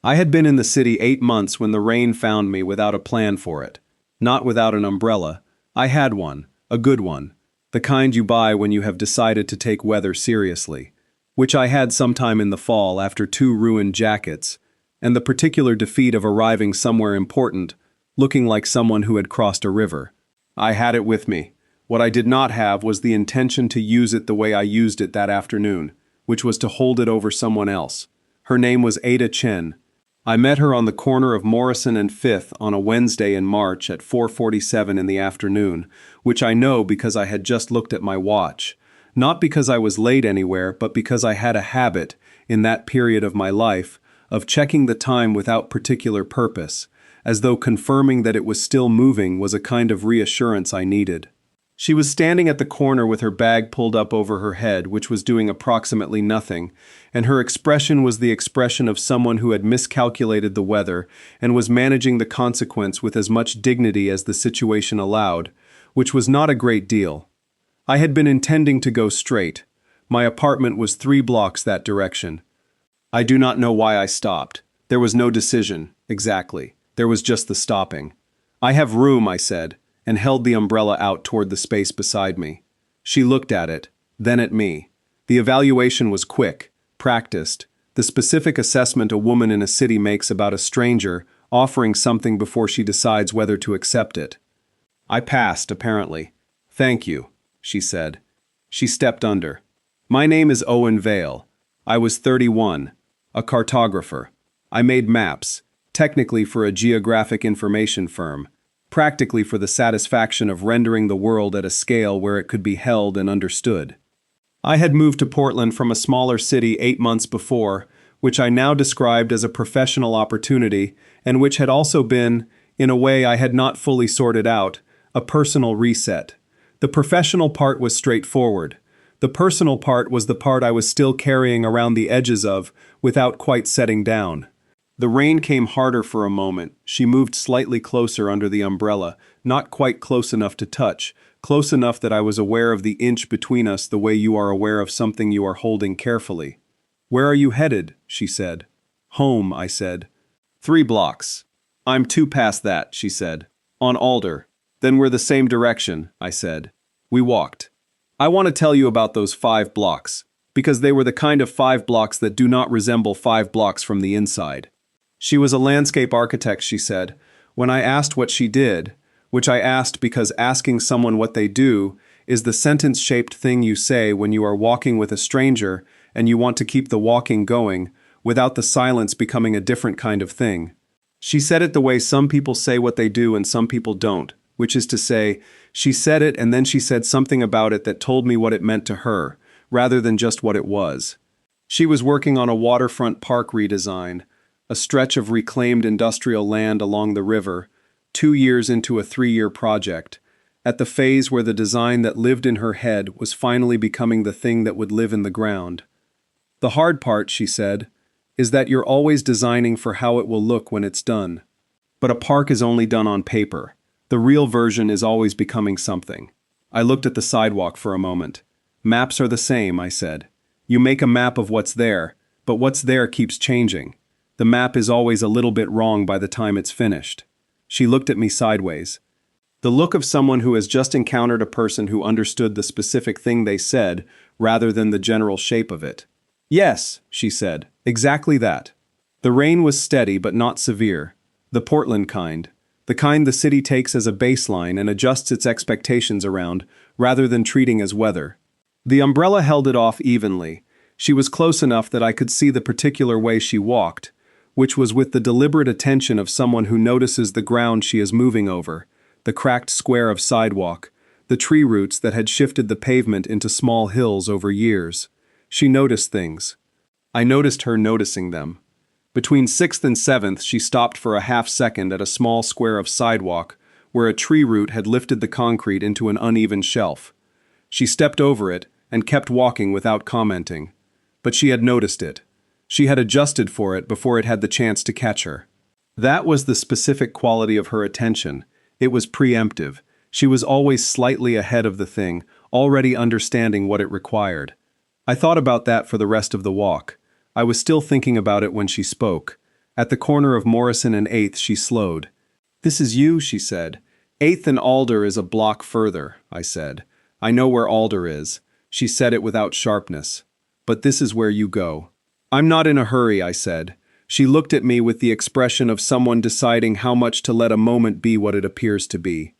I had been in the city 8 months when the rain found me without a plan for it. Not without an umbrella. I had one, a good one, the kind you buy when you have decided to take weather seriously, which I had sometime in the fall after 2 ruined jackets, and the particular defeat of arriving somewhere important, looking like someone who had crossed a river. I had it with me. What I did not have was the intention to use it the way I used it that afternoon, which was to hold it over someone else. Her name was Ada Chen. I met her on the corner of Morrison and Fifth on a Wednesday in March at 4:47 in the afternoon, which I know because I had just looked at my watch. Not because I was late anywhere, but because I had a habit, in that period of my life, of checking the time without particular purpose, as though confirming that it was still moving was a kind of reassurance I needed. She was standing at the corner with her bag pulled up over her head, which was doing approximately nothing, and her expression was the expression of someone who had miscalculated the weather and was managing the consequence with as much dignity as the situation allowed, which was not a great deal. I had been intending to go straight. My apartment was 3 blocks that direction. I do not know why I stopped. There was no decision, exactly. There was just the stopping. "I have room," I said, and held the umbrella out toward the space beside me. She looked at it, then at me. The evaluation was quick, practiced, the specific assessment a woman in a city makes about a stranger offering something before she decides whether to accept it. I passed, apparently. "Thank you," she said. She stepped under. "My name is Owen Vale. I was 31, a cartographer. I made maps, technically for a geographic information firm, practically for the satisfaction of rendering the world at a scale where it could be held and understood. I had moved to Portland from a smaller city 8 months before, which I now described as a professional opportunity, and which had also been, in a way I had not fully sorted out, a personal reset. The professional part was straightforward. The personal part was the part I was still carrying around the edges of, without quite setting down. The rain came harder for a moment. She moved slightly closer under the umbrella, not quite close enough to touch, close enough that I was aware of the inch between us the way you are aware of something you are holding carefully. "Where are you headed?" she said. "Home," I said. 3 blocks. "I'm 2 past that," she said. "On Alder." "Then we're the same direction," I said. We walked. "I want to tell you about those 5 blocks, because they were the kind of 5 blocks that do not resemble 5 blocks from the inside." She was a landscape architect, she said. When I asked what she did, which I asked because asking someone what they do is the sentence-shaped thing you say when you are walking with a stranger and you want to keep the walking going without the silence becoming a different kind of thing. She said it the way some people say what they do and some people don't, which is to say, she said it and then she said something about it that told me what it meant to her, rather than just what it was. She was working on a waterfront park redesign, a stretch of reclaimed industrial land along the river, 2 years into a 3-year project, at the phase where the design that lived in her head was finally becoming the thing that would live in the ground. "The hard part," she said, "is that you're always designing for how it will look when it's done. But a park is only done on paper. The real version is always becoming something." I looked at the sidewalk for a moment. "Maps are the same," I said. "You make a map of what's there, but what's there keeps changing. The map is always a little bit wrong by the time it's finished." She looked at me sideways. The look of someone who has just encountered a person who understood the specific thing they said rather than the general shape of it. "Yes," she said, "exactly that." The rain was steady but not severe. The Portland kind. The kind the city takes as a baseline and adjusts its expectations around, rather than treating as weather. The umbrella held it off evenly. She was close enough that I could see the particular way she walked, which was with the deliberate attention of someone who notices the ground she is moving over, the cracked square of sidewalk, the tree roots that had shifted the pavement into small hills over years. She noticed things. I noticed her noticing them. Between 6th and 7th, she stopped for a half-second at a small square of sidewalk where a tree root had lifted the concrete into an uneven shelf. She stepped over it and kept walking without commenting. But she had noticed it. She had adjusted for it before it had the chance to catch her. That was the specific quality of her attention. It was preemptive. She was always slightly ahead of the thing, already understanding what it required. I thought about that for the rest of the walk. I was still thinking about it when she spoke. At the corner of Morrison and 8th, she slowed. "This is you," she said. "8th and Alder is a block further," I said. "I know where Alder is." She said it without sharpness. "But this is where you go." "I'm not in a hurry," I said. She looked at me with the expression of someone deciding how much to let a moment be what it appears to be.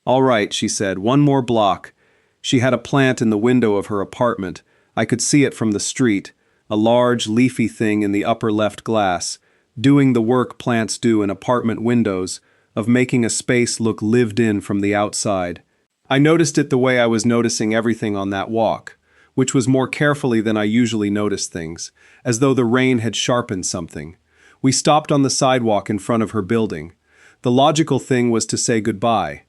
"All right," she said, "one more block." She had a plant in the window of her apartment. I could see it from the street, a large, leafy thing in the upper left glass, doing the work plants do in apartment windows, of making a space look lived in from the outside. I noticed it the way I was noticing everything on that walk, which was more carefully than I usually notice things, as though the rain had sharpened something. We stopped on the sidewalk in front of her building. The logical thing was to say goodbye.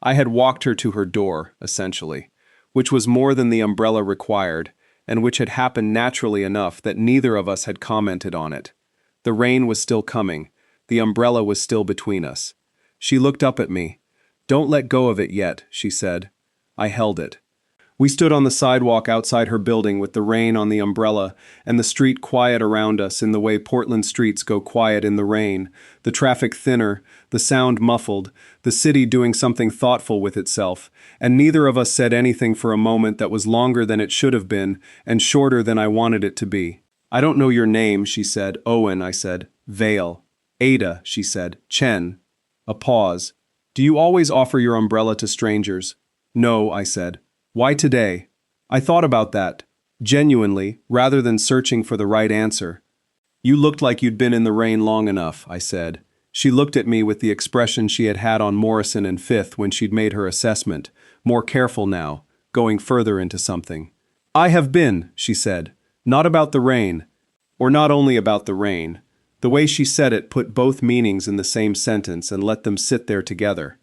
I had walked her to her door, essentially, which was more than the umbrella required, and which had happened naturally enough that neither of us had commented on it. The rain was still coming. The umbrella was still between us. She looked up at me. "Don't let go of it yet," she said. I held it. We stood on the sidewalk outside her building with the rain on the umbrella and the street quiet around us in the way Portland streets go quiet in the rain, the traffic thinner, the sound muffled, the city doing something thoughtful with itself, and neither of us said anything for a moment that was longer than it should have been and shorter than I wanted it to be. "I don't know your name," she said. "Owen," I said. "Vale." "Ada," she said. "Chen." A pause. "Do you always offer your umbrella to strangers?" "No," I said. "Why today?" I thought about that, genuinely, rather than searching for the right answer. "You looked like you'd been in the rain long enough," I said. She looked at me with the expression she had had on Morrison and 5th when she'd made her assessment, more careful now, going further into something. "I have been," she said. "Not about the rain. Or not only about the rain." The way she said it put both meanings in the same sentence and let them sit there together.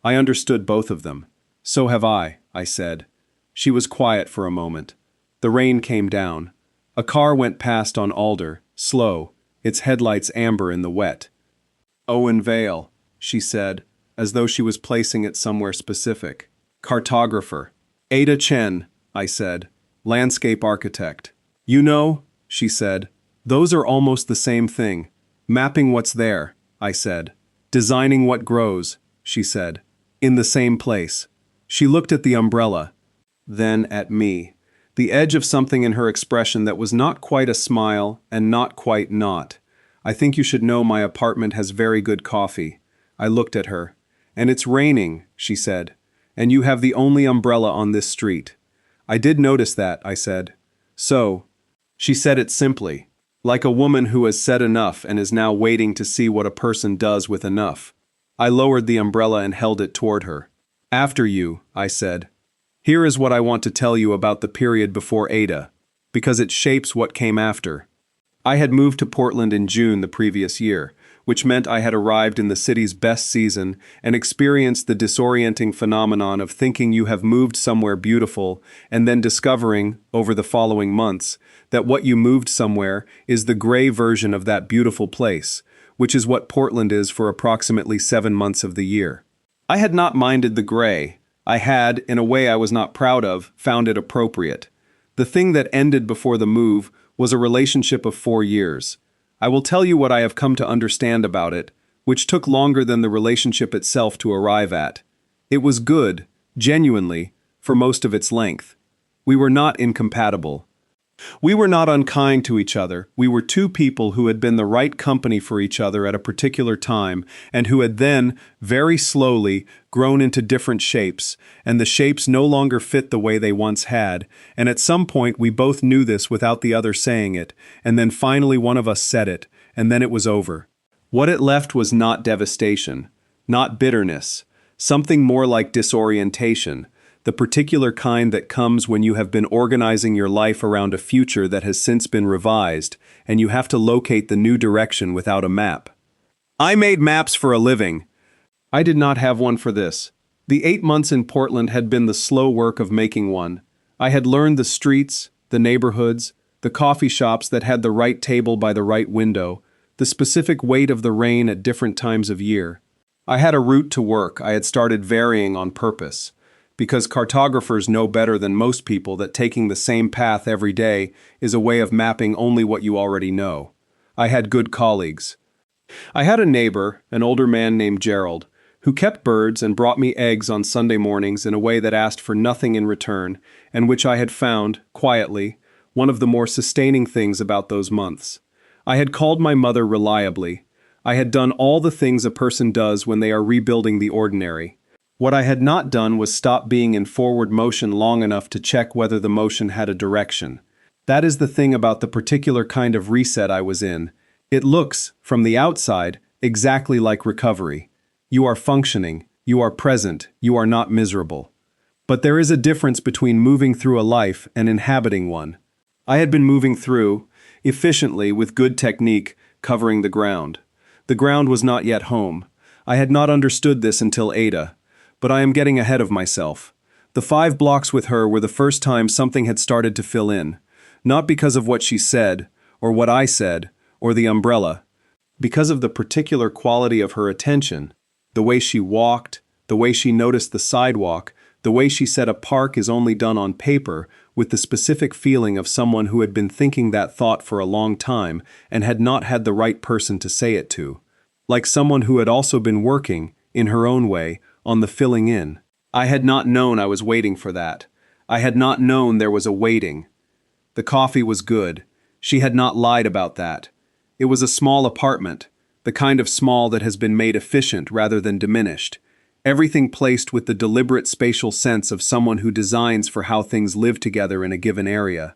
I understood both of them. "So have I," I said. She was quiet for a moment. The rain came down. A car went past on Alder, slow, its headlights amber in the wet. "Owen Vale," she said, as though she was placing it somewhere specific. "Cartographer." "Ada Chen," I said. "Landscape architect." "You know," she said, "those are almost the same thing. Mapping what's there," I said. "Designing what grows," she said. "In the same place." She looked at the umbrella, then at me, the edge of something in her expression that was not quite a smile and not quite not. "I think you should know my apartment has very good coffee." I looked at her. "And it's raining," she said. "And you have the only umbrella on this street." "I did notice that," I said. "So," she said it simply, like a woman who has said enough and is now waiting to see what a person does with enough. I lowered the umbrella and held it toward her. "After you," I said. "Here is what I want to tell you about the period before Ada, because it shapes what came after." I had moved to Portland in June the previous year, which meant I had arrived in the city's best season and experienced the disorienting phenomenon of thinking you have moved somewhere beautiful and then discovering, over the following months, that what you moved somewhere is the gray version of that beautiful place, which is what Portland is for approximately 7 months of the year. I had not minded the gray. I had, in a way I was not proud of, found it appropriate. The thing that ended before the move was a relationship of 4 years. I will tell you what I have come to understand about it, which took longer than the relationship itself to arrive at. It was good, genuinely, for most of its length. We were not incompatible. We were not unkind to each other. We were two people who had been the right company for each other at a particular time, and who had then, very slowly, grown into different shapes, and the shapes no longer fit the way they once had, and at some point we both knew this without the other saying it, and then finally one of us said it, and then it was over. What it left was not devastation, not bitterness, something more like disorientation, the particular kind that comes when you have been organizing your life around a future that has since been revised, and you have to locate the new direction without a map. I made maps for a living. I did not have one for this. The 8 months in Portland had been the slow work of making one. I had learned the streets, the neighborhoods, the coffee shops that had the right table by the right window, the specific weight of the rain at different times of year. I had a route to work I had started varying on purpose, because cartographers know better than most people that taking the same path every day is a way of mapping only what you already know. I had good colleagues. I had a neighbor, an older man named Gerald, who kept birds and brought me eggs on Sunday mornings in a way that asked for nothing in return, and which I had found, quietly, one of the more sustaining things about those months. I had called my mother reliably. I had done all the things a person does when they are rebuilding the ordinary. What I had not done was stop being in forward motion long enough to check whether the motion had a direction. That is the thing about the particular kind of reset I was in. It looks, from the outside, exactly like recovery. You are functioning, you are present, you are not miserable. But there is a difference between moving through a life and inhabiting one. I had been moving through, efficiently, with good technique, covering the ground. The ground was not yet home. I had not understood this until Ada. But I am getting ahead of myself. The 5 blocks with her were the first time something had started to fill in. Not because of what she said, or what I said, or the umbrella. Because of the particular quality of her attention. The way she walked, the way she noticed the sidewalk, the way she said a park is only done on paper, with the specific feeling of someone who had been thinking that thought for a long time and had not had the right person to say it to. Like someone who had also been working, in her own way, on the filling in. I had not known I was waiting for that. I had not known there was a waiting. The coffee was good. She had not lied about that. It was a small apartment, the kind of small that has been made efficient rather than diminished. Everything placed with the deliberate spatial sense of someone who designs for how things live together in a given area.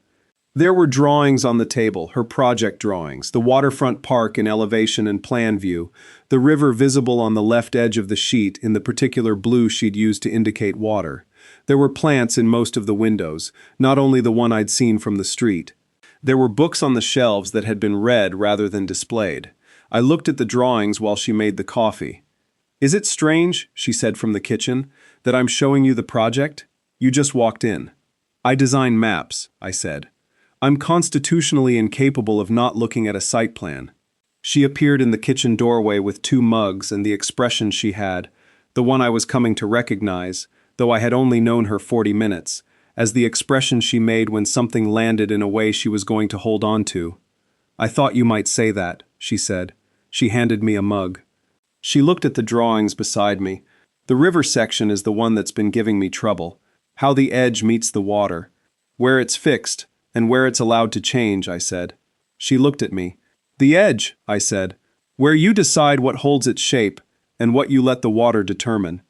There were drawings on the table, her project drawings, the waterfront park in elevation and plan view, the river visible on the left edge of the sheet in the particular blue she'd used to indicate water. There were plants in most of the windows, not only the one I'd seen from the street. There were books on the shelves that had been read rather than displayed. I looked at the drawings while she made the coffee. "Is it strange," she said from the kitchen, "that I'm showing you the project? You just walked in." "I design maps," I said. "I'm constitutionally incapable of not looking at a site plan." She appeared in the kitchen doorway with 2 mugs, and the expression she had, the one I was coming to recognize, though I had only known her 40 minutes, as the expression she made when something landed in a way she was going to hold on to. "I thought you might say that," she said. She handed me a mug. She looked at the drawings beside me. "The river section is the one that's been giving me trouble. How the edge meets the water. Where it's fixed, and where it's allowed to change," I said. She looked at me. "The edge," I said. "Where you decide what holds its shape, and what you let the water determine."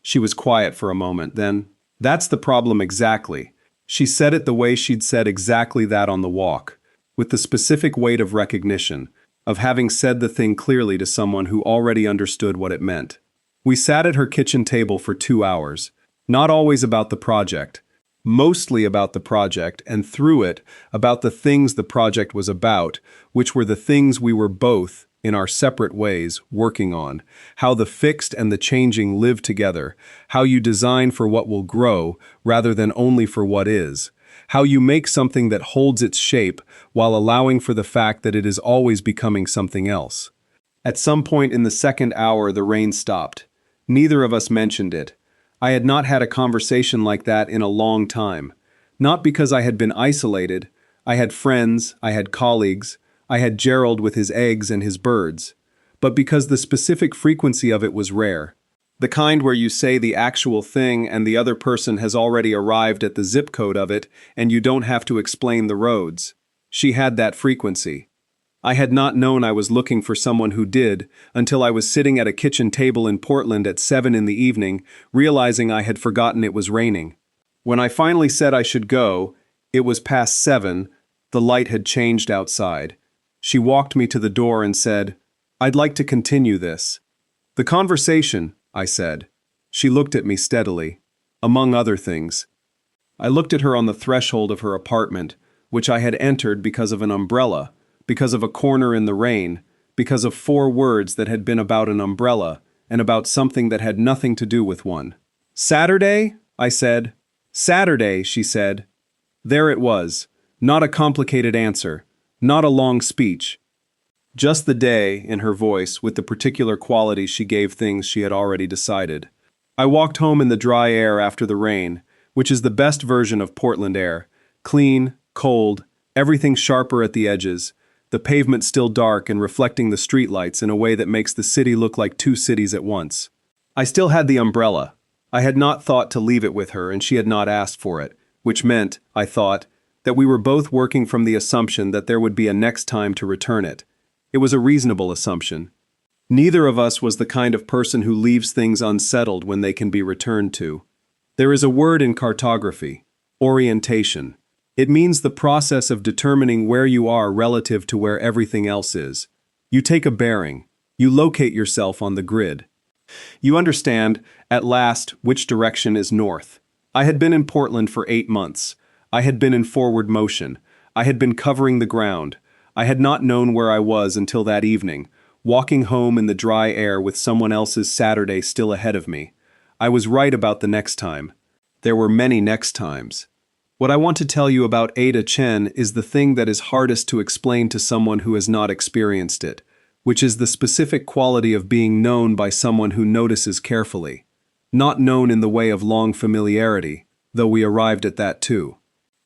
She was quiet for a moment, then, "That's the problem exactly." She said it the way she'd said exactly that on the walk, with the specific weight of recognition, of having said the thing clearly to someone who already understood what it meant. We sat at her kitchen table for 2 hours, not always about the project, mostly about the project, and through it, about the things the project was about, which were the things we were both, in our separate ways, working on, how the fixed and the changing live together, how you design for what will grow rather than only for what is, how you make something that holds its shape while allowing for the fact that it is always becoming something else. At some point in the second hour, the rain stopped. Neither of us mentioned it. I had not had a conversation like that in a long time. Not because I had been isolated. I had friends, I had colleagues, I had Gerald with his eggs and his birds. But because the specific frequency of it was rare. The kind where you say the actual thing and the other person has already arrived at the zip code of it and you don't have to explain the roads. She had that frequency. I had not known I was looking for someone who did until I was sitting at a kitchen table in Portland at 7 in the evening, realizing I had forgotten it was raining. When I finally said I should go, it was past 7, the light had changed outside. She walked me to the door and said, "I'd like to continue this." "The conversation," I said. She looked at me steadily. "Among other things." I looked at her on the threshold of her apartment, which I had entered because of an umbrella, because of a corner in the rain, because of 4 words that had been about an umbrella, and about something that had nothing to do with one. "Saturday?" I said. "Saturday," she said. There it was. Not a complicated answer. Not a long speech. Just the day, in her voice, with the particular qualities she gave things she had already decided. I walked home in the dry air after the rain, which is the best version of Portland air. Clean, cold, everything sharper at the edges, the pavement still dark and reflecting the streetlights in a way that makes the city look like two cities at once. I still had the umbrella. I had not thought to leave it with her, and she had not asked for it, which meant, I thought, that we were both working from the assumption that there would be a next time to return it. It was a reasonable assumption. Neither of us was the kind of person who leaves things unsettled when they can be returned to. There is a word in cartography, orientation. It means the process of determining where you are relative to where everything else is. You take a bearing. You locate yourself on the grid. You understand, at last, which direction is north. I had been in Portland for 8 months. I had been in forward motion. I had been covering the ground. I had not known where I was until that evening, walking home in the dry air with someone else's Saturday still ahead of me. I was right about the next time. There were many next times. What I want to tell you about Ada Chen is the thing that is hardest to explain to someone who has not experienced it, which is the specific quality of being known by someone who notices carefully. Not known in the way of long familiarity, though we arrived at that too.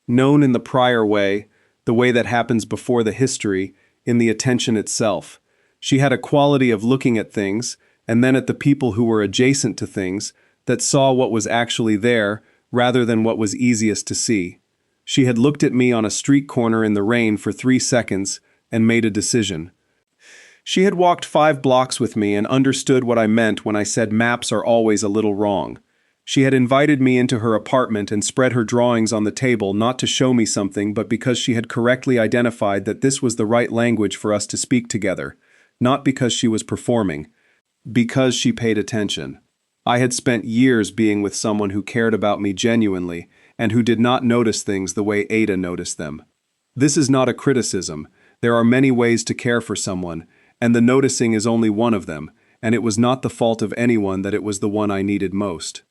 Known in the prior way, the way that happens before the history, in the attention itself. She had a quality of looking at things, and then at the people who were adjacent to things, that saw what was actually there, rather than what was easiest to see. She had looked at me on a street corner in the rain for 3 seconds and made a decision. She had walked 5 blocks with me and understood what I meant when I said maps are always a little wrong. She had invited me into her apartment and spread her drawings on the table not to show me something but because she had correctly identified that this was the right language for us to speak together, not because she was performing, because she paid attention. I had spent years being with someone who cared about me genuinely and who did not notice things the way Ada noticed them. This is not a criticism. There are many ways to care for someone, and the noticing is only one of them, and it was not the fault of anyone that it was the one I needed most.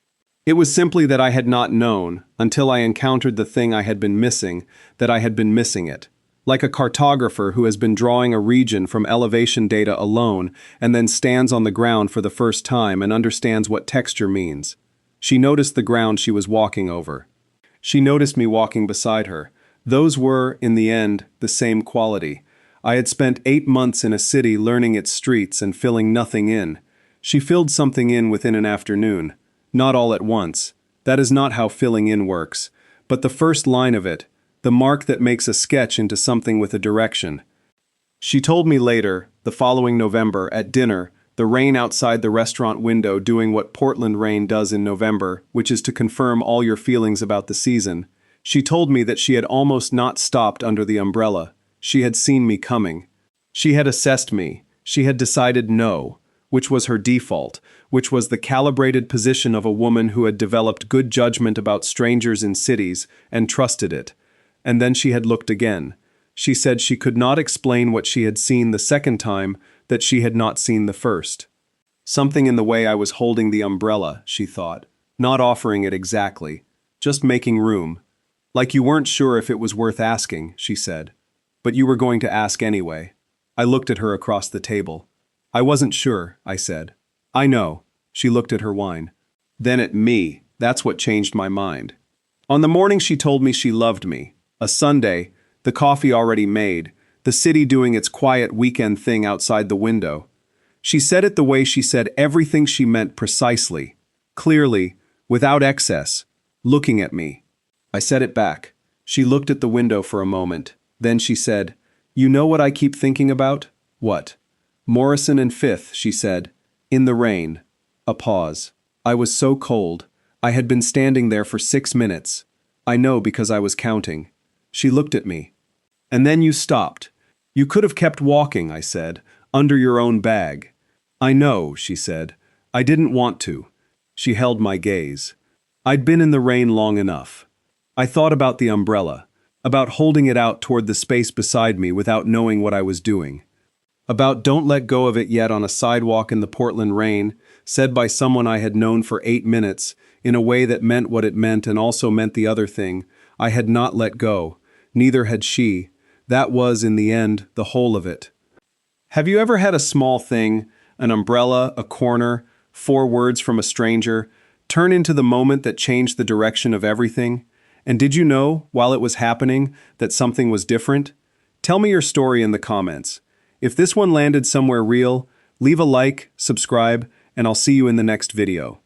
It was simply that I had not known, until I encountered the thing I had been missing, that I had been missing it. Like a cartographer who has been drawing a region from elevation data alone and then stands on the ground for the first time and understands what texture means. She noticed the ground she was walking over. She noticed me walking beside her. Those were, in the end, the same quality. I had spent 8 months in a city learning its streets and filling nothing in. She filled something in within an afternoon. Not all at once. That is not how filling in works. But the first line of it, the mark that makes a sketch into something with a direction. She told me later, the following November, at dinner, the rain outside the restaurant window doing what Portland rain does in November, which is to confirm all your feelings about the season. She told me that she had almost not stopped under the umbrella. She had seen me coming. She had assessed me. She had decided no, which was her default, which was the calibrated position of a woman who had developed good judgment about strangers in cities and trusted it. And then she had looked again. She said she could not explain what she had seen the second time that she had not seen the first. Something in the way I was holding the umbrella, she thought, not offering it exactly, just making room. Like you weren't sure if it was worth asking, she said. But you were going to ask anyway. I looked at her across the table. I wasn't sure, I said. I know. She looked at her wine. Then at me. That's what changed my mind. On the morning she told me she loved me. A Sunday, the coffee already made, the city doing its quiet weekend thing outside the window. She said it the way she said everything she meant precisely, clearly, without excess, looking at me. I said it back. She looked at the window for a moment. Then she said, "You know what I keep thinking about?" "What?" "Morrison and Fifth," she said. "In the rain." A pause. I was so cold. I had been standing there for 6 minutes. I know because I was counting. She looked at me. "And then you stopped. You could have kept walking," I said, "under your own bag." "I know," she said. "I didn't want to." She held my gaze. I'd been in the rain long enough. I thought about the umbrella, about holding it out toward the space beside me without knowing what I was doing. About don't let go of it yet on a sidewalk in the Portland rain, said by someone I had known for 8 minutes, in a way that meant what it meant and also meant the other thing. I had not let go. Neither had she. That was, in the end, the whole of it. Have you ever had a small thing, an umbrella, a corner, 4 words from a stranger, turn into the moment that changed the direction of everything? And did you know, while it was happening, that something was different? Tell me your story in the comments. If this one landed somewhere real, leave a like, subscribe, and I'll see you in the next video.